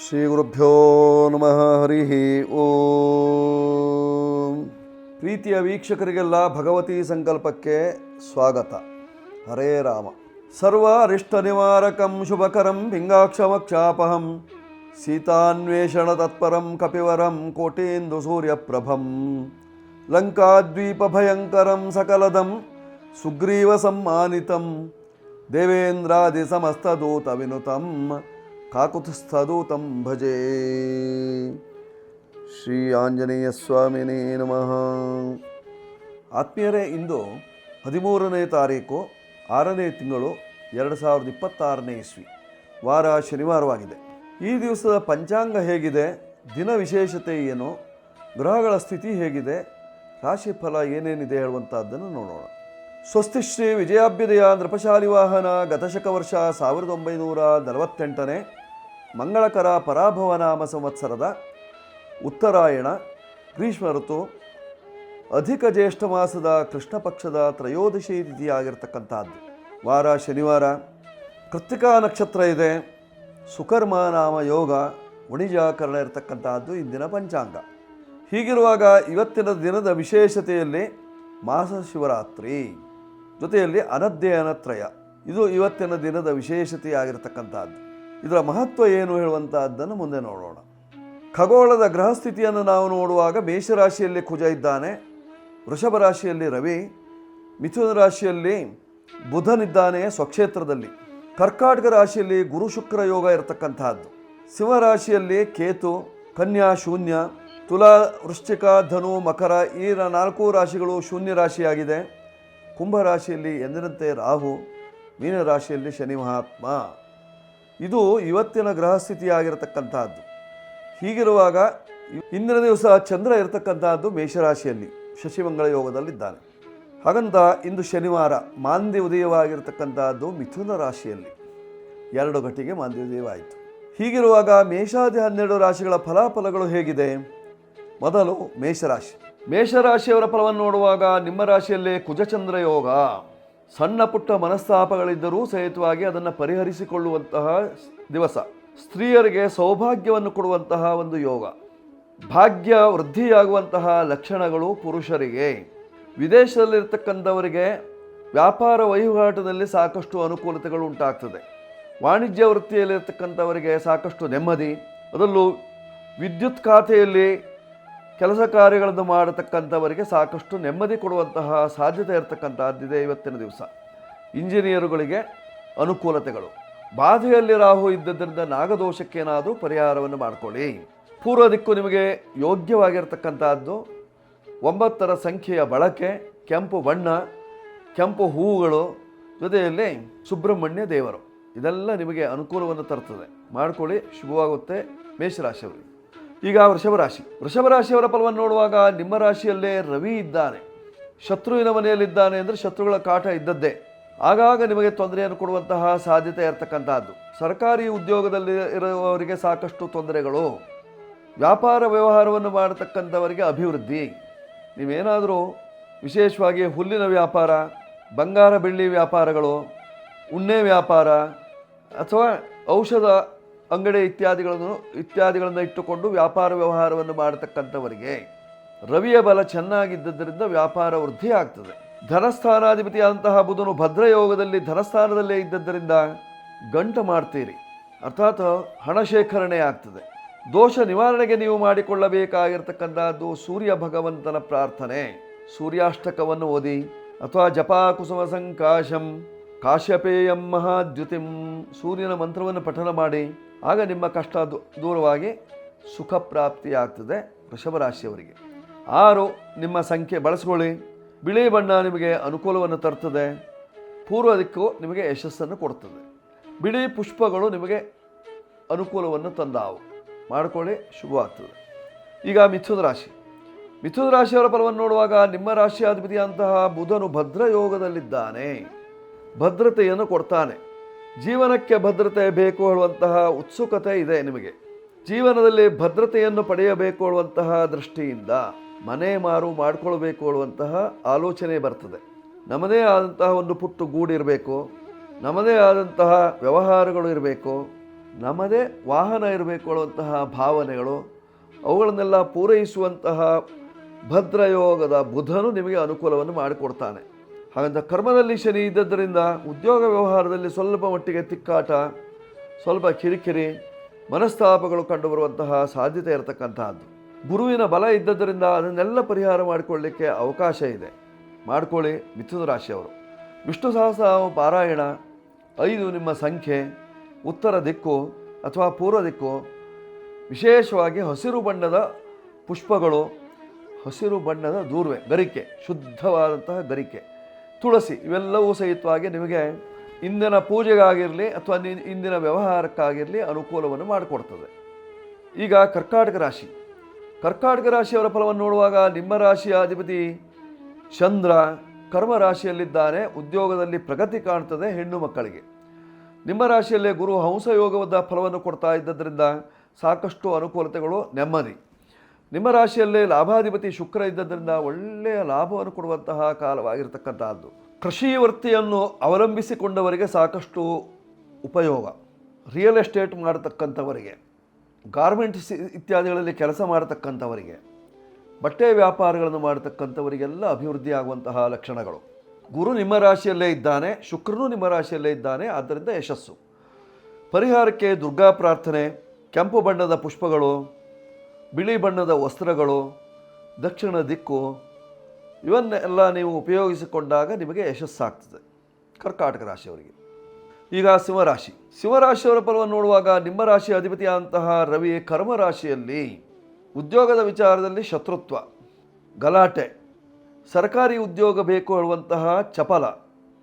ಶ್ರೀ ಗುರುಭ್ಯೋ ನಮಃ. ಹರಿ ಓಂ. ಪ್ರೀತಿಯ ವೀಕ್ಷಕರಿಗೆಲ್ಲ ಭಗವತಿ ಸಂಕಲ್ಪಕ್ಕೆ ಸ್ವಾಗತ. ಹರೇ ರಾಮ. ಸರ್ವ ಅರಿಷ್ಟ ನಿವಾರಕಂ ಶುಭಕರಂ ಪಿಂಗಾಕ್ಷಮಕ್ಷಾಪಹಂ ಸೀತಾನ್ವೇಷಣ ತತ್ಪರಂ ಕಪಿವರಂ ಕೋಟೇಂದು ಸೂರ್ಯಪ್ರಭಂ ಲಂಕಾದ್ವೀಪ ಭಯಂಕರಂ ಸಕಲದಂ ಸುಗ್ರೀವ ಸಮ್ಮಾನಿತಂ ದೇವೇಂದ್ರಾದಿ ಸಮಸ್ತದೂತ ವಿನುತಂ ಕಾಕುತಸ್ಥದೂತಂ ಭಜೆ. ಶ್ರೀ ಆಂಜನೇಯ ಸ್ವಾಮಿನೇ ನಮಃ. ಆತ್ಮೀಯರೇ, ಇಂದು 13ನೇ ತಾರೀಕು 6ನೇ ತಿಂಗಳು 2026ನೇ ಇಸ್ವಿ, ವಾರ ಶನಿವಾರವಾಗಿದೆ. ಈ ದಿವಸದ ಪಂಚಾಂಗ ಹೇಗಿದೆ, ದಿನ ವಿಶೇಷತೆ ಏನು, ಗ್ರಹಗಳ ಸ್ಥಿತಿ ಹೇಗಿದೆ, ರಾಶಿಫಲ ಏನೇನಿದೆ ಹೇಳುವಂಥದ್ದನ್ನು ನೋಡೋಣ. ಸ್ವಸ್ತಿ ಶ್ರೀ ವಿಜಯಾಭ್ಯುದಯ ನೃಪಶಾಲಿ ವಾಹನ ಗತಶಕ ವರ್ಷ 1948ನೇ ಮಂಗಳಕರ ಪರಾಭವ ನಾಮ ಸಂವತ್ಸರದ ಉತ್ತರಾಯಣ ಗ್ರೀಷ್ಮ ಋತು ಅಧಿಕ ಜ್ಯೇಷ್ಠ ಮಾಸದ ಕೃಷ್ಣ ಪಕ್ಷದ ತ್ರಯೋದಶಿ ತಿಥಿಯಾಗಿರ್ತಕ್ಕಂಥದ್ದು. ವಾರ ಶನಿವಾರ, ಕೃತ್ತಿಕಾ ನಕ್ಷತ್ರ ಇದೆ, ಸುಕರ್ಮ ನಾಮ ಯೋಗ, ಉಣಿಜಾಕರಣ ಇರತಕ್ಕಂಥದ್ದು ಇಂದಿನ ಪಂಚಾಂಗ. ಹೀಗಿರುವಾಗ ಇವತ್ತಿನ ದಿನದ ವಿಶೇಷತೆಯಲ್ಲಿ ಮಾಸ ಶಿವರಾತ್ರಿ ಜೊತೆಯಲ್ಲಿ ಅನಧ್ಯಯನತ್ರಯ, ಇದು ಇವತ್ತಿನ ದಿನದ ವಿಶೇಷತೆಯಾಗಿರ್ತಕ್ಕಂಥದ್ದು. ಇದರ ಮಹತ್ವ ಏನು ಹೇಳುವಂತಹದ್ದನ್ನು ಮುಂದೆ ನೋಡೋಣ. ಖಗೋಳದ ಗ್ರಹಸ್ಥಿತಿಯನ್ನು ನಾವು ನೋಡುವಾಗ ಮೇಷರಾಶಿಯಲ್ಲಿ ಕುಜ ಇದ್ದಾನೆ, ವೃಷಭ ರಾಶಿಯಲ್ಲಿ ರವಿ, ಮಿಥುನ ರಾಶಿಯಲ್ಲಿ ಬುಧನಿದ್ದಾನೆ ಸ್ವಕ್ಷೇತ್ರದಲ್ಲಿ, ಕರ್ಕಾಟಕ ರಾಶಿಯಲ್ಲಿ ಗುರು ಶುಕ್ರ ಯೋಗ ಇರತಕ್ಕಂತಹದ್ದು, ಸಿಂಹರಾಶಿಯಲ್ಲಿ ಕೇತು, ಕನ್ಯಾ ಶೂನ್ಯ, ತುಲಾ ವೃಶ್ಚಿಕ ಧನು ಮಕರ ಈ 4 ರಾಶಿಗಳು ಶೂನ್ಯ ರಾಶಿಯಾಗಿದೆ. ಕುಂಭರಾಶಿಯಲ್ಲಿ ಎಂದಿನಂತೆ ರಾಹು, ಮೀನರಾಶಿಯಲ್ಲಿ ಶನಿ ಮಹಾತ್ಮ. ಇದು ಇವತ್ತಿನ ಗ್ರಹಸ್ಥಿತಿಯಾಗಿರತಕ್ಕಂತಹದ್ದು. ಹೀಗಿರುವಾಗ ಇಂದಿನ ದಿವಸ ಚಂದ್ರ ಇರತಕ್ಕಂತಹದ್ದು ಮೇಷರಾಶಿಯಲ್ಲಿ ಶಶಿಮಂಗಳ ಯೋಗದಲ್ಲಿದ್ದಾನೆ. ಹಾಗಂತ ಇಂದು ಶನಿವಾರ ಮಾಂದ್ಯ ಉದಯವಾಗಿರತಕ್ಕಂತಹದ್ದು ಮಿಥುನ ರಾಶಿಯಲ್ಲಿ 2 ಗಂಟೆಗೆ ಮಾಂದ್ಯ ಉದಯವಾಯಿತು. ಹೀಗಿರುವಾಗ ಮೇಷಾದಿ 12 ರಾಶಿಗಳ ಫಲಾಫಲಗಳು ಹೇಗಿದೆ? ಮೊದಲು ಮೇಷರಾಶಿ. ಮೇಷರಾಶಿಯವರ ಫಲವನ್ನು ನೋಡುವಾಗ ನಿಮ್ಮ ರಾಶಿಯಲ್ಲೇ ಕುಜಚಂದ್ರ ಯೋಗ. ಸಣ್ಣ ಪುಟ್ಟ ಮನಸ್ತಾಪಗಳಿದ್ದರೂ ಸಹಿತವಾಗಿ ಅದನ್ನು ಪರಿಹರಿಸಿಕೊಳ್ಳುವಂತಹ ದಿವಸ. ಸ್ತ್ರೀಯರಿಗೆ ಸೌಭಾಗ್ಯವನ್ನು ಕೊಡುವಂತಹ ಒಂದು ಯೋಗ. ಭಾಗ್ಯ ವೃದ್ಧಿಯಾಗುವಂತಹ ಲಕ್ಷಣಗಳು ಪುರುಷರಿಗೆ. ವಿದೇಶದಲ್ಲಿರ್ತಕ್ಕಂಥವರಿಗೆ ವ್ಯಾಪಾರ ವಹಿವಾಟಿನಲ್ಲಿ ಸಾಕಷ್ಟು ಅನುಕೂಲತೆಗಳು ಉಂಟಾಗ್ತದೆ. ವಾಣಿಜ್ಯ ವೃತ್ತಿಯಲ್ಲಿರ್ತಕ್ಕಂಥವರಿಗೆ ಸಾಕಷ್ಟು ನೆಮ್ಮದಿ. ಅದರಲ್ಲೂ ವಿದ್ಯುತ್ ಖಾತೆಯಲ್ಲಿ ಕೆಲಸ ಕಾರ್ಯಗಳನ್ನು ಮಾಡತಕ್ಕಂಥವರಿಗೆ ಸಾಕಷ್ಟು ನೆಮ್ಮದಿ ಕೊಡುವಂತಹ ಸಾಧ್ಯತೆ ಇರತಕ್ಕಂಥದ್ದಿದೆ ಇವತ್ತಿನ ದಿವಸ. ಇಂಜಿನಿಯರುಗಳಿಗೆ ಅನುಕೂಲತೆಗಳು. ಬಾಧೆಯಲ್ಲಿ ರಾಹು ಇದ್ದದ್ದರಿಂದ ನಾಗದೋಷಕ್ಕೇನಾದರೂ ಪರಿಹಾರವನ್ನು ಮಾಡಿಕೊಳ್ಳಿ. ಪೂರ್ವ ದಿಕ್ಕು ನಿಮಗೆ ಯೋಗ್ಯವಾಗಿರ್ತಕ್ಕಂಥದ್ದು. 9ರ ಸಂಖ್ಯೆಯ ಬಳಕೆ, ಕೆಂಪು ಬಣ್ಣ, ಕೆಂಪು ಹೂವುಗಳು, ಜೊತೆಯಲ್ಲಿ ಸುಬ್ರಹ್ಮಣ್ಯ ದೇವರು, ಇದೆಲ್ಲ ನಿಮಗೆ ಅನುಕೂಲವನ್ನು ತರ್ತದೆ. ಮಾಡಿಕೊಳ್ಳಿ, ಶುಭವಾಗುತ್ತೆ ಮೇಷರಾಶಿಯವರಿಗೆ. ಈಗ ವೃಷಭ ರಾಶಿ. ವೃಷಭ ರಾಶಿಯವರ ಫಲವನ್ನು ನೋಡುವಾಗ ನಿಮ್ಮ ರಾಶಿಯಲ್ಲೇ ರವಿ ಇದ್ದಾನೆ. ಶತ್ರುವಿನ ಮನೆಯಲ್ಲಿದ್ದಾನೆ ಅಂದರೆ ಶತ್ರುಗಳ ಕಾಟ ಇದ್ದದ್ದೇ. ಆಗಾಗ ನಿಮಗೆ ತೊಂದರೆಯನ್ನು ಕೊಡುವಂತಹ ಸಾಧ್ಯತೆ ಇರತಕ್ಕಂತಹದ್ದು. ಸರ್ಕಾರಿ ಉದ್ಯೋಗದಲ್ಲಿ ಇರುವವರಿಗೆ ಸಾಕಷ್ಟು ತೊಂದರೆಗಳು. ವ್ಯಾಪಾರ ವ್ಯವಹಾರವನ್ನು ಮಾಡತಕ್ಕಂಥವರಿಗೆ ಅಭಿವೃದ್ಧಿ. ನೀವೇನಾದರೂ ವಿಶೇಷವಾಗಿ ಹುಲ್ಲಿನ ವ್ಯಾಪಾರ, ಬಂಗಾರ ಬೆಳ್ಳಿ ವ್ಯಾಪಾರಗಳು, ಉಣ್ಣೆ ವ್ಯಾಪಾರ ಅಥವಾ ಔಷಧ ಅಂಗಡಿ ಇತ್ಯಾದಿಗಳನ್ನು ಇಟ್ಟುಕೊಂಡು ವ್ಯಾಪಾರ ವ್ಯವಹಾರವನ್ನು ಮಾಡತಕ್ಕಂಥವರಿಗೆ ರವಿಯ ಬಲ ಚೆನ್ನಾಗಿದ್ದರಿಂದ ವ್ಯಾಪಾರ ವೃದ್ಧಿ ಆಗ್ತದೆ. ಧನಸ್ಥಾನಾಧಿಪತಿಯಾದಂತಹ ಬುಧನು ಭದ್ರಯೋಗದಲ್ಲಿ ಧನಸ್ಥಾನದಲ್ಲೇ ಇದ್ದದ್ದರಿಂದ ಗಂಟು ಮಾಡ್ತೀರಿ, ಅರ್ಥಾತ್ ಹಣ ಶೇಖರಣೆ ಆಗ್ತದೆ. ದೋಷ ನಿವಾರಣೆಗೆ ನೀವು ಮಾಡಿಕೊಳ್ಳಬೇಕಾಗಿರ್ತಕ್ಕಂಥದ್ದು ಸೂರ್ಯ ಭಗವಂತನ ಪ್ರಾರ್ಥನೆ. ಸೂರ್ಯಾಷ್ಟಕವನ್ನು ಓದಿ ಅಥವಾ ಜಪಾಕುಸುಮ ಸಂಕಾಶಂ ಕಾಶ್ಯಪೇಯಂ ಮಹಾದ್ಯುತಿಂ ಸೂರ್ಯನ ಮಂತ್ರವನ್ನು ಪಠನ ಮಾಡಿ. ಆಗ ನಿಮ್ಮ ಕಷ್ಟ ದೂರವಾಗಿ ಸುಖ ಪ್ರಾಪ್ತಿಯಾಗ್ತದೆ. ವೃಷಭ ರಾಶಿಯವರಿಗೆ 6 ನಿಮ್ಮ ಸಂಖ್ಯೆ ಬಳಸ್ಕೊಳ್ಳಿ. ಬಿಳಿ ಬಣ್ಣ ನಿಮಗೆ ಅನುಕೂಲವನ್ನು ತರ್ತದೆ. ಪೂರ್ವ ದಿಕ್ಕು ನಿಮಗೆ ಯಶಸ್ಸನ್ನು ಕೊಡ್ತದೆ. ಬಿಳಿ ಪುಷ್ಪಗಳು ನಿಮಗೆ ಅನುಕೂಲವನ್ನು ತಂದಾವು. ಮಾಡಿಕೊಳ್ಳಿ, ಶುಭವಾಗ್ತದೆ. ಈಗ ಮಿಥುನ ರಾಶಿ. ಮಿಥುನ ರಾಶಿಯವರ ಫಲವನ್ನು ನೋಡುವಾಗ ನಿಮ್ಮ ರಾಶಿಯಾಧಿಪತಿಯಂತಹ ಬುಧನು ಭದ್ರಯೋಗದಲ್ಲಿದ್ದಾನೆ. ಭದ್ರತೆಯನ್ನು ಕೊಡ್ತಾನೆ. ಜೀವನಕ್ಕೆ ಭದ್ರತೆ ಬೇಕು ಹೇಳುವಂತಹ ಉತ್ಸುಕತೆ ಇದೆ ನಿಮಗೆ. ಜೀವನದಲ್ಲಿ ಭದ್ರತೆಯನ್ನು ಪಡೆಯಬೇಕು ಹೇಳುವಂತಹ ದೃಷ್ಟಿಯಿಂದ ಮನೆ ಮಾರು ಮಾಡಿಕೊಳ್ಬೇಕು ಹೇಳುವಂತಹ ಆಲೋಚನೆ ಬರ್ತದೆ. ನಮ್ಮದೇ ಆದಂತಹ ಒಂದು ಪುಟ್ಟು ಗೂಡಿರಬೇಕು, ನಮ್ಮದೇ ಆದಂತಹ ವ್ಯವಹಾರಗಳು ಇರಬೇಕು, ನಮ್ಮದೇ ವಾಹನ ಇರಬೇಕು ಅನ್ನುವಂತಹ ಭಾವನೆಗಳು, ಅವುಗಳನ್ನೆಲ್ಲ ಪೂರೈಸುವಂತಹ ಭದ್ರಯೋಗದ ಬುಧನು ನಿಮಗೆ ಅನುಕೂಲವನ್ನು ಮಾಡಿಕೊಡ್ತಾನೆ. ಹಾಗಂತ ಕರ್ಮದಲ್ಲಿ ಶನಿ ಇದ್ದದ್ದರಿಂದ ಉದ್ಯೋಗ ವ್ಯವಹಾರದಲ್ಲಿ ಸ್ವಲ್ಪ ಮಟ್ಟಿಗೆ ತಿಕ್ಕಾಟ, ಸ್ವಲ್ಪ ಕಿರಿಕಿರಿ, ಮನಸ್ತಾಪಗಳು ಕಂಡುಬರುವಂತಹ ಸಾಧ್ಯತೆ ಇರತಕ್ಕಂತಹದ್ದು. ಗುರುವಿನ ಬಲ ಇದ್ದದ್ದರಿಂದ ಅದನ್ನೆಲ್ಲ ಪರಿಹಾರ ಮಾಡಿಕೊಳ್ಳಲಿಕ್ಕೆ ಅವಕಾಶ ಇದೆ. ಮಾಡಿಕೊಳ್ಳಿ ಮಿಥುನ ರಾಶಿಯವರು. ವಿಷ್ಣು ಸಹಸ್ರನಾಮ ಪಾರಾಯಣ, 5 ನಿಮ್ಮ ಸಂಖ್ಯೆ, ಉತ್ತರ ದಿಕ್ಕು ಅಥವಾ ಪೂರ್ವ ದಿಕ್ಕು, ವಿಶೇಷವಾಗಿ ಹಸಿರು ಬಣ್ಣದ ಪುಷ್ಪಗಳು, ಹಸಿರು ಬಣ್ಣದ ದೂರ್ವೆ, ಗರಿಕೆ, ಶುದ್ಧವಾದಂತಹ ಗರಿಕೆ, ತುಳಸಿ, ಇವೆಲ್ಲವೂ ಸಹಿತವಾಗಿ ನಿಮಗೆ ಇಂದಿನ ಪೂಜೆಗಾಗಿರಲಿ ಅಥವಾ ಇಂದಿನ ವ್ಯವಹಾರಕ್ಕಾಗಿರಲಿ ಅನುಕೂಲವನ್ನು ಮಾಡಿಕೊಡ್ತದೆ. ಈಗ ಕರ್ಕಾಟಕ ರಾಶಿ. ಕರ್ಕಾಟಕ ರಾಶಿಯವರ ಫಲವನ್ನು ನೋಡುವಾಗ ನಿಮ್ಮ ರಾಶಿಯ ಅಧಿಪತಿ ಚಂದ್ರ ಕರ್ಮ ರಾಶಿಯಲ್ಲಿದ್ದಾನೆ. ಉದ್ಯೋಗದಲ್ಲಿ ಪ್ರಗತಿ ಕಾಣ್ತದೆ ಹೆಣ್ಣು ಮಕ್ಕಳಿಗೆ. ನಿಮ್ಮ ರಾಶಿಯಲ್ಲೇ ಗುರು ಹಂಸಯೋಗವಾದ ಫಲವನ್ನು ಕೊಡ್ತಾ ಇದ್ದದರಿಂದ ಸಾಕಷ್ಟು ಅನುಕೂಲತೆಗಳು, ನೆಮ್ಮದಿ. ನಿಮ್ಮ ರಾಶಿಯಲ್ಲೇ ಲಾಭಾಧಿಪತಿ ಶುಕ್ರ ಇದ್ದದರಿಂದ ಒಳ್ಳೆಯ ಲಾಭವನ್ನು ಕೊಡುವಂತಹ ಕಾಲವಾಗಿರ್ತಕ್ಕಂಥದ್ದು. ಕೃಷಿ ವೃತ್ತಿಯನ್ನು ಅವಲಂಬಿಸಿಕೊಂಡವರಿಗೆ ಸಾಕಷ್ಟು ಉಪಯೋಗ. ರಿಯಲ್ ಎಸ್ಟೇಟ್ ಮಾಡತಕ್ಕಂಥವರಿಗೆ, ಗಾರ್ಮೆಂಟ್ಸ್ ಇತ್ಯಾದಿಗಳಲ್ಲಿ ಕೆಲಸ ಮಾಡತಕ್ಕಂಥವರಿಗೆ, ಬಟ್ಟೆ ವ್ಯಾಪಾರಗಳನ್ನು ಮಾಡತಕ್ಕಂಥವರಿಗೆಲ್ಲ ಅಭಿವೃದ್ಧಿ ಆಗುವಂತಹ ಲಕ್ಷಣಗಳು. ಗುರು ನಿಮ್ಮ ರಾಶಿಯಲ್ಲೇ ಇದ್ದಾನೆ, ಶುಕ್ರನೂ ನಿಮ್ಮ ರಾಶಿಯಲ್ಲೇ ಇದ್ದಾನೆ, ಆದ್ದರಿಂದ ಯಶಸ್ಸು. ಪರಿಹಾರಕ್ಕೆ ದುರ್ಗಾ ಪ್ರಾರ್ಥನೆ, ಕೆಂಪು ಬಣ್ಣದ ಪುಷ್ಪಗಳು, ಬಿಳಿ ಬಣ್ಣದ ವಸ್ತ್ರಗಳು, ದಕ್ಷಿಣ ದಿಕ್ಕು, ಇವನ್ನೆಲ್ಲ ನೀವು ಉಪಯೋಗಿಸಿಕೊಂಡಾಗ ನಿಮಗೆ ಯಶಸ್ಸಾಗ್ತದೆ ಕರ್ಕಾಟಕ ರಾಶಿಯವರಿಗೆ. ಈಗ ಸಿಂಹರಾಶಿ. ಸಿಂಹರಾಶಿಯವರ ಫಲವನ್ನು ನೋಡುವಾಗ ನಿಮ್ಮ ರಾಶಿಯ ಅಧಿಪತಿಯಾದಂತಹ ರವಿ ಕರ್ಮ ರಾಶಿಯಲ್ಲಿ ಉದ್ಯೋಗದ ವಿಚಾರದಲ್ಲಿ ಶತ್ರುತ್ವ, ಗಲಾಟೆ, ಸರ್ಕಾರಿ ಉದ್ಯೋಗ ಬೇಕು ಹೇಳುವಂತಹ ಚಪಲ,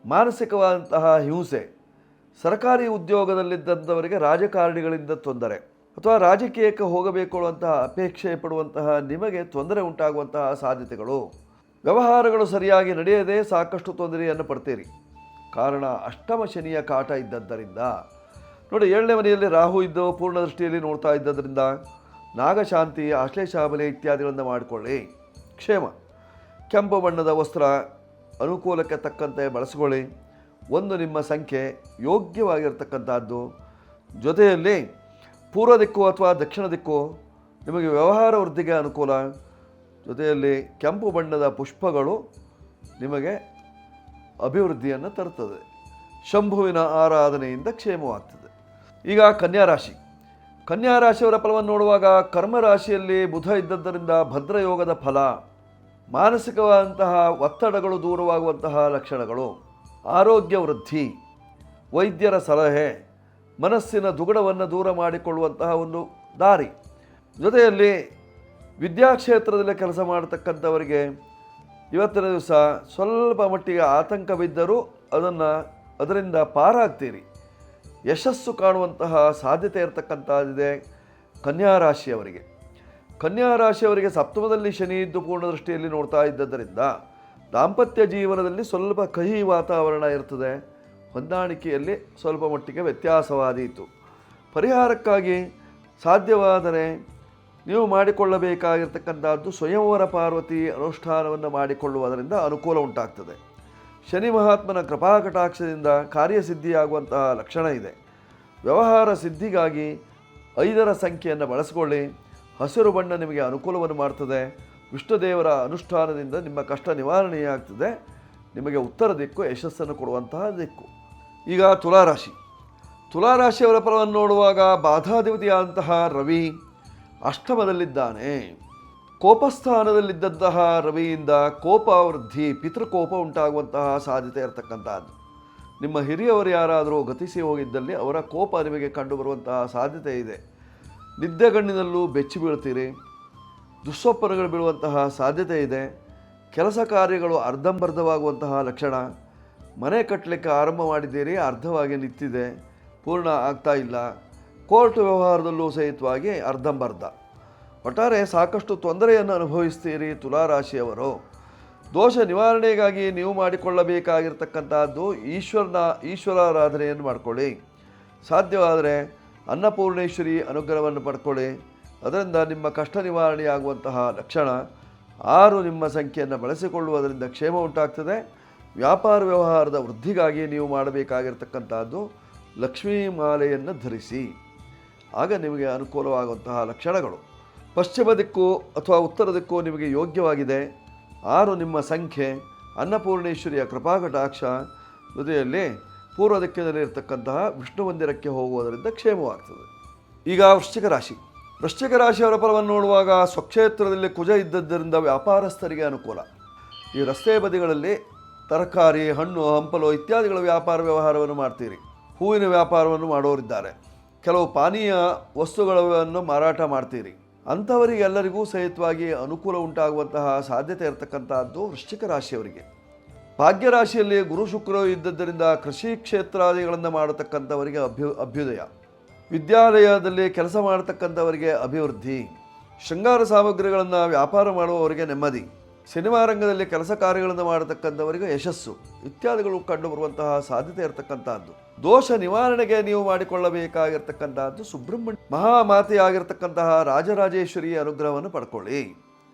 ಮಾನಸಿಕವಾದಂತಹ ಹಿಂಸೆ, ಸರ್ಕಾರಿ ಉದ್ಯೋಗದಲ್ಲಿದ್ದಂಥವರಿಗೆ ರಾಜಕಾರಣಿಗಳಿಂದ ತೊಂದರೆ ಅಥವಾ ರಾಜಕೀಯಕ್ಕೆ ಹೋಗಬೇಕು ಅನ್ನುವಂತಹ ಅಪೇಕ್ಷೆ ಪಡುವಂತಹ ನಿಮಗೆ ತೊಂದರೆ ಉಂಟಾಗುವಂತಹ ಸಾಧ್ಯತೆಗಳು. ವ್ಯವಹಾರಗಳು ಸರಿಯಾಗಿ ನಡೆಯದೆ ಸಾಕಷ್ಟು ತೊಂದರೆಯನ್ನು ಪಡ್ತೀರಿ. ಕಾರಣ ಅಷ್ಟಮ ಶನಿಯ ಕಾಟ ಇದ್ದದ್ದರಿಂದ. ನೋಡಿ, 7ನೇ ಮನೆಯಲ್ಲಿ ರಾಹು ಇದ್ದು ಪೂರ್ಣ ದೃಷ್ಟಿಯಲ್ಲಿ ನೋಡ್ತಾ ಇದ್ದದರಿಂದ ನಾಗಶಾಂತಿ, ಆಶ್ಲೇಷಾಬಲೆ ಇತ್ಯಾದಿಗಳನ್ನು ಮಾಡಿಕೊಳ್ಳಿ, ಕ್ಷೇಮ. ಕೆಂಪು ಬಣ್ಣದ ವಸ್ತ್ರ ಅನುಕೂಲಕ್ಕೆ ತಕ್ಕಂತೆ ಬಳಸಿಕೊಳ್ಳಿ. 1 ನಿಮ್ಮ ಸಂಖ್ಯೆ, ಯೋಗ್ಯವಾಗಿರ್ತಕ್ಕಂಥದ್ದು. ಜೊತೆಯಲ್ಲಿ ಪೂರ್ವ ದಿಕ್ಕು ಅಥವಾ ದಕ್ಷಿಣ ದಿಕ್ಕು ನಿಮಗೆ ವ್ಯವಹಾರ ವೃದ್ಧಿಗೆ ಅನುಕೂಲ. ಜೊತೆಯಲ್ಲಿ ಕೆಂಪು ಬಣ್ಣದ ಪುಷ್ಪಗಳು ನಿಮಗೆ ಅಭಿವೃದ್ಧಿಯನ್ನು ತರುತ್ತದೆ. ಶಂಭುವಿನ ಆರಾಧನೆಯಿಂದ ಕ್ಷೇಮವಾಗ್ತದೆ. ಈಗ ಕನ್ಯಾ ರಾಶಿ. ಕನ್ಯಾ ರಾಶಿಯವರ ಫಲವನ್ನು ನೋಡುವಾಗ ಕರ್ಮ ರಾಶಿಯಲ್ಲಿ ಬುಧ ಇದ್ದದ್ದರಿಂದ ಭದ್ರಯೋಗದ ಫಲ, ಮಾನಸಿಕವಾದಂತಹ ಒತ್ತಡಗಳು ದೂರವಾಗುವಂತಹ ಲಕ್ಷಣಗಳು, ಆರೋಗ್ಯ ವೃದ್ಧಿ, ವೈದ್ಯರ ಸಲಹೆ, ಮನಸ್ಸಿನ ದುಗುಡವನ್ನು ದೂರ ಮಾಡಿಕೊಳ್ಳುವಂತಹ ಒಂದು ದಾರಿ. ಜೊತೆಯಲ್ಲಿ ವಿದ್ಯಾಕ್ಷೇತ್ರದಲ್ಲಿ ಕೆಲಸ ಮಾಡತಕ್ಕಂಥವರಿಗೆ ಇವತ್ತಿನ ದಿವಸ ಸ್ವಲ್ಪ ಮಟ್ಟಿಗೆ ಆತಂಕವಿದ್ದರೂ ಅದರಿಂದ ಪಾರಾಗ್ತೀರಿ. ಯಶಸ್ಸು ಕಾಣುವಂತಹ ಸಾಧ್ಯತೆ ಇರತಕ್ಕಂಥದ್ದಿದೆ ಕನ್ಯಾ ರಾಶಿಯವರಿಗೆ. ಕನ್ಯಾ ರಾಶಿಯವರಿಗೆ ಸಪ್ತಮದಲ್ಲಿ ಶನಿ ಇದ್ದು ಪೂರ್ಣ ದೃಷ್ಟಿಯಲ್ಲಿ ನೋಡ್ತಾ ಇದ್ದದರಿಂದ ದಾಂಪತ್ಯ ಜೀವನದಲ್ಲಿ ಸ್ವಲ್ಪ ಕಹಿ ವಾತಾವರಣ ಇರ್ತದೆ. ಹೊಂದಾಣಿಕೆಯಲ್ಲಿ ಸ್ವಲ್ಪ ಮಟ್ಟಿಗೆ ವ್ಯತ್ಯಾಸವಾದೀತು. ಪರಿಹಾರಕ್ಕಾಗಿ ಸಾಧ್ಯವಾದರೆ ನೀವು ಮಾಡಿಕೊಳ್ಳಬೇಕಾಗಿರ್ತಕ್ಕಂಥದ್ದು ಸ್ವಯಂವರ ಪಾರ್ವತಿ ಅನುಷ್ಠಾನವನ್ನು ಮಾಡಿಕೊಳ್ಳುವುದರಿಂದ ಅನುಕೂಲ ಉಂಟಾಗ್ತದೆ. ಶನಿ ಮಹಾತ್ಮನ ಕೃಪಾಕಟಾಕ್ಷದಿಂದ ಕಾರ್ಯಸಿದ್ಧಿಯಾಗುವಂತಹ ಲಕ್ಷಣ ಇದೆ. ವ್ಯವಹಾರ ಸಿದ್ಧಿಗಾಗಿ 5ರ ಸಂಖ್ಯೆಯನ್ನು ಬಳಸಿಕೊಳ್ಳಿ. ಹಸಿರು ಬಣ್ಣ ನಿಮಗೆ ಅನುಕೂಲವನ್ನು ಮಾಡ್ತದೆ. ವಿಷ್ಣುದೇವರ ಅನುಷ್ಠಾನದಿಂದ ನಿಮ್ಮ ಕಷ್ಟ ನಿವಾರಣೆಯಾಗ್ತದೆ. ನಿಮಗೆ ಉತ್ತರ ದಿಕ್ಕು ಯಶಸ್ಸನ್ನು ಕೊಡುವಂತಹ ದಿಕ್ಕು. ಈಗ ತುಲಾರಾಶಿ. ತುಲಾರಾಶಿಯವರ ಫಲವನ್ನು ನೋಡುವಾಗ ಬಾಧಾಧಿಪತಿಯಾದಂತಹ ರವಿ ಅಷ್ಟಮದಲ್ಲಿದ್ದಾನೆ. ಕೋಪಸ್ಥಾನದಲ್ಲಿದ್ದಂತಹ ರವಿಯಿಂದ ಕೋಪ ವೃದ್ಧಿ, ಪಿತೃಕೋಪ ಉಂಟಾಗುವಂತಹ ಸಾಧ್ಯತೆ ಇರತಕ್ಕಂಥದ್ದು. ನಿಮ್ಮ ಹಿರಿಯವರು ಯಾರಾದರೂ ಗತಿಸಿ ಹೋಗಿದ್ದಲ್ಲಿ ಅವರ ಕೋಪ ನಿಮಗೆ ಕಂಡುಬರುವಂತಹ ಸಾಧ್ಯತೆ ಇದೆ. ನಿದ್ದೆಗಣ್ಣಿನಲ್ಲೂ ಬೆಚ್ಚಿ ಬೀಳ್ತೀರಿ. ದುಸ್ವಪ್ನಗಳು ಬೀಳುವಂತಹ ಸಾಧ್ಯತೆ ಇದೆ. ಕೆಲಸ ಕಾರ್ಯಗಳು ಅರ್ಧಂಬರ್ಧವಾಗುವಂತಹ ಲಕ್ಷಣ. ಮನೆ ಕಟ್ಟಲಿಕ್ಕೆ ಆರಂಭ ಮಾಡಿದ್ದೀರಿ, ಅರ್ಧವಾಗಿ ನಿಂತಿದೆ, ಪೂರ್ಣ ಆಗ್ತಾ ಇಲ್ಲ. ಕೋರ್ಟ್ ವ್ಯವಹಾರದಲ್ಲೂ ಸಹಿತವಾಗಿ ಅರ್ಧಂಬರ್ಧ. ಒಟ್ಟಾರೆ ಸಾಕಷ್ಟು ತೊಂದರೆಯನ್ನು ಅನುಭವಿಸ್ತೀರಿ ತುಲಾರಾಶಿಯವರು. ದೋಷ ನಿವಾರಣೆಗಾಗಿ ನೀವು ಮಾಡಿಕೊಳ್ಳಬೇಕಾಗಿರ್ತಕ್ಕಂಥದ್ದು ಈಶ್ವರಾರಾಧನೆಯನ್ನು ಮಾಡಿಕೊಳ್ಳಿ. ಸಾಧ್ಯವಾದರೆ ಅನ್ನಪೂರ್ಣೇಶ್ವರಿ ಅನುಗ್ರಹವನ್ನು ಪಡ್ಕೊಳ್ಳಿ. ಅದರಿಂದ ನಿಮ್ಮ ಕಷ್ಟ ನಿವಾರಣೆಯಾಗುವಂತಹ ಲಕ್ಷಣ. 6 ನಿಮ್ಮ ಸಂಖ್ಯೆಯನ್ನು ಬಳಸಿಕೊಳ್ಳುವುದರಿಂದ ಕ್ಷೇಮ ಉಂಟಾಗ್ತದೆ. ವ್ಯಾಪಾರ ವ್ಯವಹಾರದ ವೃದ್ಧಿಗಾಗಿ ನೀವು ಮಾಡಬೇಕಾಗಿರ್ತಕ್ಕಂಥದ್ದು ಲಕ್ಷ್ಮೀ ಮಾಲೆಯನ್ನು ಧರಿಸಿ. ಆಗ ನಿಮಗೆ ಅನುಕೂಲವಾಗುವಂತಹ ಲಕ್ಷಣಗಳು. ಪಶ್ಚಿಮ ದಿಕ್ಕು ಅಥವಾ ಉತ್ತರ ದಿಕ್ಕು ನಿಮಗೆ ಯೋಗ್ಯವಾಗಿದೆ. 6 ನಿಮ್ಮ ಸಂಖ್ಯೆ. ಅನ್ನಪೂರ್ಣೇಶ್ವರಿಯ ಕೃಪಾಕಟಾಕ್ಷ. ಜೊತೆಯಲ್ಲಿ ಪೂರ್ವ ದಿಕ್ಕಿನಲ್ಲಿ ಇರತಕ್ಕಂತಹ ವಿಷ್ಣು ಮಂದಿರಕ್ಕೆ ಹೋಗುವುದರಿಂದ ಕ್ಷೇಮವಾಗ್ತದೆ. ಈಗ ವೃಶ್ಚಿಕ ರಾಶಿ. ವೃಶ್ಚಿಕ ರಾಶಿಯವರ ಫಲವನ್ನು ನೋಡುವಾಗ ಸ್ವಕ್ಷೇತ್ರದಲ್ಲಿ ಕುಜ ಇದ್ದದ್ದರಿಂದ ವ್ಯಾಪಾರಸ್ಥರಿಗೆ ಅನುಕೂಲ. ಈ ರಸ್ತೆ ಬದಿಗಳಲ್ಲಿ ತರಕಾರಿ, ಹಣ್ಣು, ಹಂಪಲು ಇತ್ಯಾದಿಗಳ ವ್ಯಾಪಾರ ವ್ಯವಹಾರವನ್ನು ಮಾಡ್ತೀರಿ. ಹೂವಿನ ವ್ಯಾಪಾರವನ್ನು ಮಾಡೋರಿದ್ದಾರೆ. ಕೆಲವು ಪಾನೀಯ ವಸ್ತುಗಳನ್ನು ಮಾರಾಟ ಮಾಡ್ತೀರಿ. ಅಂಥವರಿಗೆಲ್ಲರಿಗೂ ಸಹಿತವಾಗಿ ಅನುಕೂಲ ಉಂಟಾಗುವಂತಹ ಸಾಧ್ಯತೆ ಇರತಕ್ಕಂತಹದ್ದು ವೃಶ್ಚಿಕ ರಾಶಿಯವರಿಗೆ. ಭಾಗ್ಯರಾಶಿಯಲ್ಲಿ ಗುರು ಶುಕ್ರ ಇದ್ದದ್ದರಿಂದ ಕೃಷಿ ಕ್ಷೇತ್ರಾದಿಗಳನ್ನು ಮಾಡತಕ್ಕಂಥವರಿಗೆ ಅಭ್ಯುದಯ. ವಿದ್ಯಾಲಯದಲ್ಲಿ ಕೆಲಸ ಮಾಡತಕ್ಕಂಥವರಿಗೆ ಅಭಿವೃದ್ಧಿ. ಶೃಂಗಾರ ಸಾಮಗ್ರಿಗಳನ್ನು ವ್ಯಾಪಾರ ಮಾಡುವವರಿಗೆ ನೆಮ್ಮದಿ. ಸಿನಿಮಾ ರಂಗದಲ್ಲಿ ಕೆಲಸ ಕಾರ್ಯಗಳನ್ನು ಮಾಡತಕ್ಕಂಥವರಿಗೆ ಯಶಸ್ಸು ಇತ್ಯಾದಿಗಳು ಕಂಡುಬರುವಂತಹ ಸಾಧ್ಯತೆ ಇರತಕ್ಕಂತಹದ್ದು. ದೋಷ ನಿವಾರಣೆಗೆ ನೀವು ಮಾಡಿಕೊಳ್ಳಬೇಕಾಗಿರ್ತಕ್ಕಂತಹದ್ದು ಸುಬ್ರಹ್ಮಣ್ಯ ಮಹಾಮಾತೆಯಾಗಿರ್ತಕ್ಕಂತಹ ರಾಜರಾಜೇಶ್ವರಿಯ ಅನುಗ್ರಹವನ್ನು ಪಡ್ಕೊಳ್ಳಿ.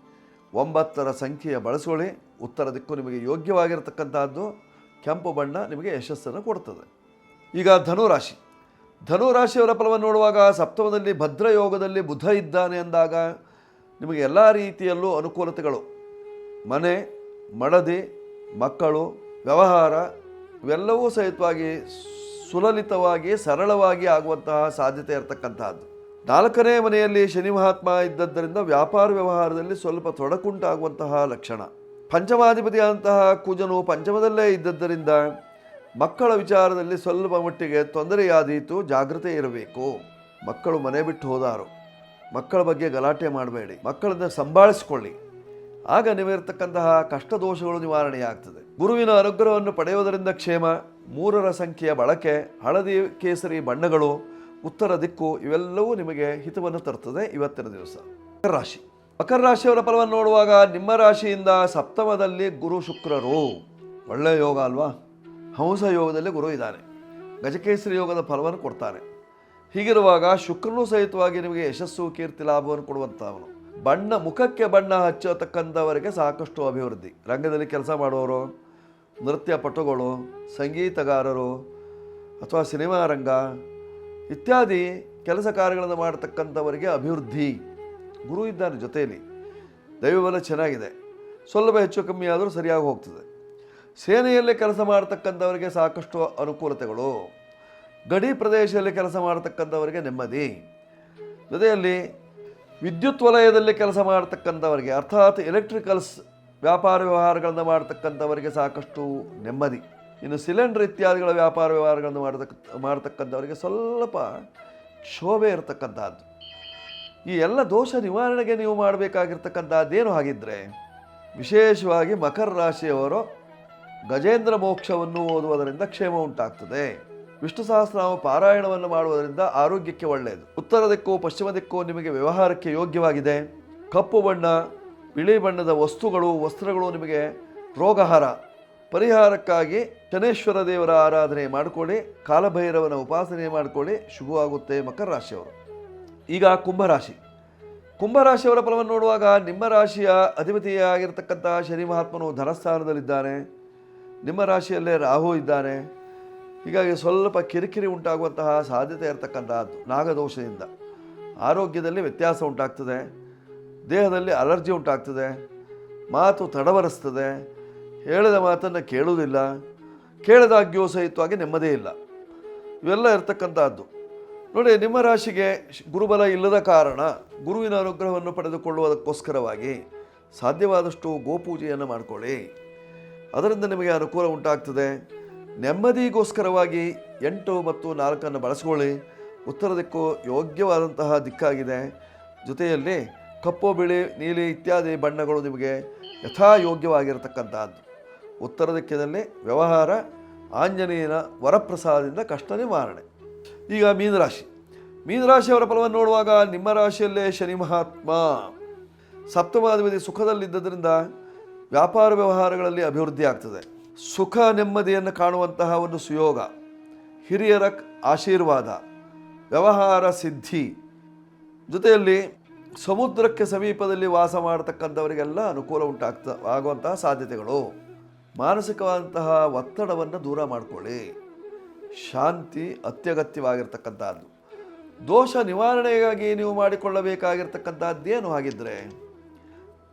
9ರ ಸಂಖ್ಯೆಯ ಬಳಸ್ಕೊಳ್ಳಿ. ಉತ್ತರ ದಿಕ್ಕು ನಿಮಗೆ ಯೋಗ್ಯವಾಗಿರ್ತಕ್ಕಂತಹದ್ದು. ಕೆಂಪು ಬಣ್ಣ ನಿಮಗೆ ಯಶಸ್ಸನ್ನು ಕೊಡ್ತದೆ. ಈಗ ಧನುರಾಶಿ. ಧನುರಾಶಿಯವರ ಫಲವನ್ನು ನೋಡುವಾಗ ಸಪ್ತಮದಲ್ಲಿ ಭದ್ರಯೋಗದಲ್ಲಿ ಬುಧ ಇದ್ದಾನೆ ಅಂದಾಗ ನಿಮಗೆ ಎಲ್ಲ ರೀತಿಯಲ್ಲೂ ಅನುಕೂಲತೆಗಳು. ಮನೆ, ಮಡದಿ, ಮಕ್ಕಳು, ವ್ಯವಹಾರ ಇವೆಲ್ಲವೂ ಸಹಿತವಾಗಿ ಸುಲಲಿತವಾಗಿ ಸರಳವಾಗಿ ಆಗುವಂತಹ ಸಾಧ್ಯತೆ ಇರತಕ್ಕಂತಹದ್ದು. 4ನೇ ಮನೆಯಲ್ಲಿ ಶನಿ ಮಹಾತ್ಮ ಇದ್ದದ್ದರಿಂದ ವ್ಯಾಪಾರ ವ್ಯವಹಾರದಲ್ಲಿ ಸ್ವಲ್ಪ ತೊಡಕುಂಟಾಗುವಂತಹ ಲಕ್ಷಣ. ಪಂಚಮಾಧಿಪತಿಯಾದಂತಹ ಕುಜನು ಪಂಚಮದಲ್ಲೇ ಇದ್ದದ್ದರಿಂದ ಮಕ್ಕಳ ವಿಚಾರದಲ್ಲಿ ಸ್ವಲ್ಪ ಮಟ್ಟಿಗೆ ತೊಂದರೆಯಾದೀತು. ಜಾಗ್ರತೆ ಇರಬೇಕು. ಮಕ್ಕಳು ಮನೆ ಬಿಟ್ಟು ಹೋದಾರು. ಮಕ್ಕಳ ಬಗ್ಗೆ ಗಲಾಟೆ ಮಾಡಬೇಡಿ. ಮಕ್ಕಳನ್ನು ಸಂಭಾಳಿಸಿಕೊಳ್ಳಿ. ಆಗ ನೀವಿರತಕ್ಕಂತಹ ಕಷ್ಟ ದೋಷಗಳು ನಿವಾರಣೆಯಾಗ್ತದೆ. ಗುರುವಿನ ಅನುಗ್ರಹವನ್ನು ಪಡೆಯುವುದರಿಂದ ಕ್ಷೇಮ. 3ರ ಸಂಖ್ಯೆಯ ಬಳಕೆ, ಹಳದಿ ಕೇಸರಿ ಬಣ್ಣಗಳು, ಉತ್ತರ ದಿಕ್ಕು ಇವೆಲ್ಲವೂ ನಿಮಗೆ ಹಿತವನ್ನು ತರುತ್ತದೆ ಇವತ್ತಿನ ದಿವಸ. ಮಕರ ರಾಶಿ. ಮಕರ ರಾಶಿಯವರ ಫಲವನ್ನು ನೋಡುವಾಗ ನಿಮ್ಮ ರಾಶಿಯಿಂದ ಸಪ್ತಮದಲ್ಲಿ ಗುರು ಶುಕ್ರರು. ಒಳ್ಳೆಯ ಯೋಗ ಅಲ್ವಾ? ಹಂಸ ಯೋಗದಲ್ಲಿ ಗುರು ಇದ್ದಾನೆ. ಗಜಕೇಸರಿ ಯೋಗದ ಫಲವನ್ನು ಕೊಡ್ತಾನೆ. ಹೀಗಿರುವಾಗ ಶುಕ್ರನು ಸಹಿತವಾಗಿ ನಿಮಗೆ ಯಶಸ್ಸು, ಕೀರ್ತಿ, ಲಾಭವನ್ನು ಕೊಡುವಂಥವನು. ಮುಖಕ್ಕೆ ಬಣ್ಣ ಹಚ್ಚತಕ್ಕಂಥವರಿಗೆ ಸಾಕಷ್ಟು ಅಭಿವೃದ್ಧಿ. ರಂಗದಲ್ಲಿ ಕೆಲಸ ಮಾಡುವವರು, ನೃತ್ಯ ಪಟುಗಳು, ಸಂಗೀತಗಾರರು ಅಥವಾ ಸಿನಿಮಾ ರಂಗ ಇತ್ಯಾದಿ ಕೆಲಸ ಕಾರ್ಯಗಳನ್ನು ಮಾಡತಕ್ಕಂಥವರಿಗೆ ಅಭಿವೃದ್ಧಿ. ಗುರು ಇದ್ದಾನೆ ಜೊತೆಯಲ್ಲಿ. ದೈವಬಲ ಚೆನ್ನಾಗಿದೆ. ಸ್ವಲ್ಪ ಹೆಚ್ಚು ಕಮ್ಮಿ ಆದರೂ ಸರಿಯಾಗಿ ಹೋಗ್ತದೆ. ಸೇನೆಯಲ್ಲೇ ಕೆಲಸ ಮಾಡತಕ್ಕಂಥವರಿಗೆ ಸಾಕಷ್ಟು ಅನುಕೂಲತೆಗಳು. ಗಡಿ ಪ್ರದೇಶದಲ್ಲಿ ಕೆಲಸ ಮಾಡತಕ್ಕಂಥವರಿಗೆ ನೆಮ್ಮದಿ. ಜೊತೆಯಲ್ಲಿ ವಿದ್ಯುತ್ ವಲಯದಲ್ಲಿ ಕೆಲಸ ಮಾಡತಕ್ಕಂಥವರಿಗೆ ಅರ್ಥಾತ್ ಎಲೆಕ್ಟ್ರಿಕಲ್ಸ್ ವ್ಯಾಪಾರ ವ್ಯವಹಾರಗಳನ್ನು ಮಾಡತಕ್ಕಂಥವರಿಗೆ ಸಾಕಷ್ಟು ನೆಮ್ಮದಿ. ಇನ್ನು ಸಿಲಿಂಡರ್ ಇತ್ಯಾದಿಗಳ ವ್ಯಾಪಾರ ವ್ಯವಹಾರಗಳನ್ನು ಮಾಡತಕ್ಕಂಥವರಿಗೆ ಸ್ವಲ್ಪ ಕ್ಷೋಭೆ ಇರತಕ್ಕಂಥದ್ದು. ಈ ಎಲ್ಲ ದೋಷ ನಿವಾರಣೆಗೆ ನೀವು ಮಾಡಬೇಕಾಗಿರ್ತಕ್ಕಂಥದ್ದೇನು ಹಾಗಿದ್ದರೆ ವಿಶೇಷವಾಗಿ ಮಕರ ರಾಶಿಯವರು ಗಜೇಂದ್ರ ಮೋಕ್ಷವನ್ನು ಓದುವುದರಿಂದ ಕ್ಷೇಮ ಉಂಟಾಗ್ತದೆ. ವಿಷ್ಣು ಸಹಸ್ರನಾಮ ಪಾರಾಯಣವನ್ನು ಮಾಡುವುದರಿಂದ ಆರೋಗ್ಯಕ್ಕೆ ಒಳ್ಳೆಯದು. ಉತ್ತರ ದಿಕ್ಕು, ಪಶ್ಚಿಮ ದಿಕ್ಕು ನಿಮಗೆ ವ್ಯವಹಾರಕ್ಕೆ ಯೋಗ್ಯವಾಗಿದೆ. ಕಪ್ಪು ಬಣ್ಣ, ಬಿಳಿ ಬಣ್ಣದ ವಸ್ತ್ರಗಳು ನಿಮಗೆ ರೋಗಹಾರ. ಪರಿಹಾರಕ್ಕಾಗಿ ಶನೇಶ್ವರ ದೇವರ ಆರಾಧನೆ ಮಾಡಿಕೊಳ್ಳಿ. ಕಾಲಭೈರವನ ಉಪಾಸನೆ ಮಾಡಿಕೊಳ್ಳಿ. ಶುಭವಾಗುತ್ತೆ ಮಕರ ರಾಶಿಯವರು. ಈಗ ಕುಂಭರಾಶಿ. ಕುಂಭರಾಶಿಯವರ ಫಲವನ್ನು ನೋಡುವಾಗ ನಿಮ್ಮ ರಾಶಿಯ ಅಧಿಪತಿಯಾಗಿರ್ತಕ್ಕಂತಹ ಶನಿ ಮಹಾತ್ಮನು ಧನಸ್ಥಾನದಲ್ಲಿದ್ದಾನೆ. ನಿಮ್ಮ ರಾಶಿಯಲ್ಲೇ ರಾಹು ಇದ್ದಾನೆ. ಹೀಗಾಗಿ ಸ್ವಲ್ಪ ಕಿರಿಕಿರಿ ಉಂಟಾಗುವಂತಹ ಸಾಧ್ಯತೆ ಇರತಕ್ಕಂತಹದ್ದು ನಾಗದೋಷದಿಂದ. ಆರೋಗ್ಯದಲ್ಲಿ ವ್ಯತ್ಯಾಸ ಉಂಟಾಗ್ತದೆ. ದೇಹದಲ್ಲಿ ಅಲರ್ಜಿ ಉಂಟಾಗ್ತದೆ. ಮಾತು ತಡವರಿಸ್ತದೆ. ಹೇಳಿದ ಮಾತನ್ನು ಕೇಳುವುದಿಲ್ಲ. ಕೇಳಿದಾಗ್ಯೂ ಸಹಿತವಾಗಿ ನೆಮ್ಮದಿ ಇಲ್ಲ. ಇವೆಲ್ಲ ಇರತಕ್ಕಂತಹದ್ದು. ನೋಡಿ, ನಿಮ್ಮ ರಾಶಿಗೆ ಗುರುಬಲ ಇಲ್ಲದ ಕಾರಣ ಗುರುವಿನ ಅನುಗ್ರಹವನ್ನು ಪಡೆದುಕೊಳ್ಳುವುದಕ್ಕೋಸ್ಕರವಾಗಿ ಸಾಧ್ಯವಾದಷ್ಟು ಗೋಪೂಜೆಯನ್ನು ಮಾಡಿಕೊಳ್ಳಿ. ಅದರಿಂದ ನಿಮಗೆ ಅನುಕೂಲ ಉಂಟಾಗ್ತದೆ. ನೆಮ್ಮದಿಗೋಸ್ಕರವಾಗಿ 8 ಮತ್ತು 4 ಬಳಸ್ಕೊಳ್ಳಿ. ಉತ್ತರ ದಿಕ್ಕು ಯೋಗ್ಯವಾದಂತಹ ದಿಕ್ಕಾಗಿದೆ. ಜೊತೆಯಲ್ಲಿ ಕಪ್ಪು, ಬಿಳಿ, ನೀಲಿ ಇತ್ಯಾದಿ ಬಣ್ಣಗಳು ನಿಮಗೆ ಯಥಾಯೋಗ್ಯವಾಗಿರತಕ್ಕಂಥದ್ದು. ಉತ್ತರ ದಿಕ್ಕಿನಲ್ಲಿ ವ್ಯವಹಾರ, ಆಂಜನೇಯನ ವರಪ್ರಸಾದದಿಂದ ಕಷ್ಟ ನಿವಾರಣೆ. ಈಗ ಮೀನರಾಶಿ. ಮೀನರಾಶಿಯವರ ಫಲವನ್ನು ನೋಡುವಾಗ ನಿಮ್ಮ ರಾಶಿಯಲ್ಲೇ ಶನಿ ಮಹಾತ್ಮ ಸಪ್ತಮಾಧಿಪತಿ ಸುಖದಲ್ಲಿದ್ದರಿಂದ ವ್ಯಾಪಾರ ವ್ಯವಹಾರಗಳಲ್ಲಿ ಅಭಿವೃದ್ಧಿ ಆಗ್ತದೆ. ಸುಖ ನೆಮ್ಮದಿಯನ್ನು ಕಾಣುವಂತಹ ಒಂದು ಸುಯೋಗ, ಹಿರಿಯರ ಆಶೀರ್ವಾದ, ವ್ಯವಹಾರ ಸಿದ್ಧಿ. ಜೊತೆಯಲ್ಲಿ ಸಮುದ್ರಕ್ಕೆ ಸಮೀಪದಲ್ಲಿ ವಾಸ ಮಾಡತಕ್ಕಂಥವರಿಗೆಲ್ಲ ಅನುಕೂಲ ಆಗುವಂತಹ ಸಾಧ್ಯತೆಗಳು. ಮಾನಸಿಕವಾದಂತಹ ಒತ್ತಡವನ್ನು ದೂರ ಮಾಡಿಕೊಳ್ಳಿ. ಶಾಂತಿ ಅತ್ಯಗತ್ಯವಾಗಿರ್ತಕ್ಕಂಥದ್ದು. ದೋಷ ನಿವಾರಣೆಗಾಗಿ ನೀವು ಮಾಡಿಕೊಳ್ಳಬೇಕಾಗಿರ್ತಕ್ಕಂಥದ್ದೇನು ಹಾಗಿದ್ರೆ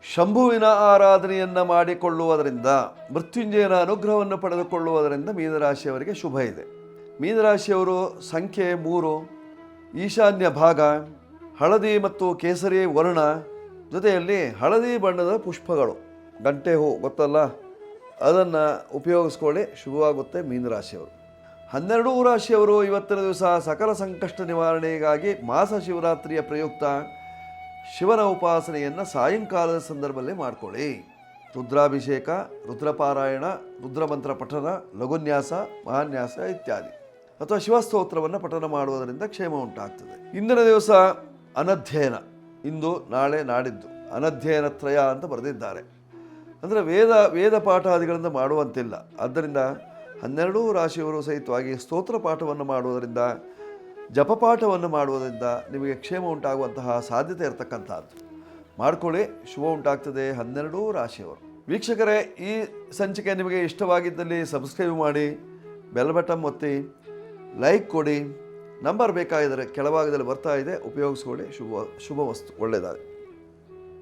ಶಂಭುವಿನ ಆರಾಧನೆಯನ್ನು ಮಾಡಿಕೊಳ್ಳುವುದರಿಂದ, ಮೃತ್ಯುಂಜಯನ ಅನುಗ್ರಹವನ್ನು ಪಡೆದುಕೊಳ್ಳುವುದರಿಂದ ಮೀನರಾಶಿಯವರಿಗೆ ಶುಭ ಇದೆ. ಮೀನರಾಶಿಯವರು ಸಂಖ್ಯೆ 3, ಈಶಾನ್ಯ ಭಾಗ, ಹಳದಿ ಮತ್ತು ಕೇಸರಿ ವರ್ಣ, ಜೊತೆಯಲ್ಲಿ ಹಳದಿ ಬಣ್ಣದ ಪುಷ್ಪಗಳು, ಗಂಟೆ ಹೂ ಗೊತ್ತಲ್ಲ, ಅದನ್ನು ಉಪಯೋಗಿಸ್ಕೊಳ್ಳಿ, ಶುಭವಾಗುತ್ತೆ ಮೀನರಾಶಿಯವರು. 12 ರಾಶಿಯವರು ಇವತ್ತಿನ ದಿವಸ ಸಕಲ ಸಂಕಷ್ಟ ನಿವಾರಣೆಗಾಗಿ ಮಾಸ ಶಿವರಾತ್ರಿಯ ಪ್ರಯುಕ್ತ ಶಿವನ ಉಪಾಸನೆಯನ್ನು ಸಾಯಂಕಾಲದ ಸಂದರ್ಭದಲ್ಲಿ ಮಾಡಿಕೊಳ್ಳಿ. ರುದ್ರಾಭಿಷೇಕ, ರುದ್ರಪಾರಾಯಣ, ರುದ್ರಮಂತ್ರ ಪಠನ, ಲಘುನ್ಯಾಸ, ಮಹಾನ್ಯಾಸ ಇತ್ಯಾದಿ ಅಥವಾ ಶಿವಸ್ತೋತ್ರವನ್ನು ಪಠನ ಮಾಡುವುದರಿಂದ ಕ್ಷೇಮ ಉಂಟಾಗ್ತದೆ. ಇಂದಿನ ದಿವಸ ಅನಧ್ಯಯನ, ಇಂದು ನಾಳೆ ನಾಡಿದ್ದು ಅನಧ್ಯಯನ ತ್ರಯ ಅಂತ ಬರೆದಿದ್ದಾರೆ. ಅಂದರೆ ವೇದ ಪಾಠಾದಿಗಳನ್ನು ಮಾಡುವಂತಿಲ್ಲ. ಆದ್ದರಿಂದ 12 ರಾಶಿಯವರು ಸಹಿತವಾಗಿ ಸ್ತೋತ್ರ ಪಾಠವನ್ನು ಮಾಡುವುದರಿಂದ, ಜಪಪಾಠವನ್ನು ಮಾಡುವುದರಿಂದ ನಿಮಗೆ ಕ್ಷೇಮ ಉಂಟಾಗುವಂತಹ ಸಾಧ್ಯತೆ ಇರತಕ್ಕಂಥದ್ದು. ಮಾಡಿಕೊಳ್ಳಿ, ಶುಭ ಉಂಟಾಗ್ತದೆ 12 ರಾಶಿಯವರು. ವೀಕ್ಷಕರೇ, ಈ ಸಂಚಿಕೆ ನಿಮಗೆ ಇಷ್ಟವಾಗಿದ್ದಲ್ಲಿ ಸಬ್ಸ್ಕ್ರೈಬ್ ಮಾಡಿ, ಬೆಲ್ ಬಟನ್ ಒತ್ತಿ, ಲೈಕ್ ಕೊಡಿ. ನಂಬರ್ ಬೇಕಾಗಿದ್ದರೆ ಕೆಳಭಾಗದಲ್ಲಿ ಬರ್ತಾ ಇದೆ, ಉಪಯೋಗಿಸ್ಕೊಳ್ಳಿ. ಶುಭ ವಸ್ತು, ಒಳ್ಳೆಯದಾಗಲಿ.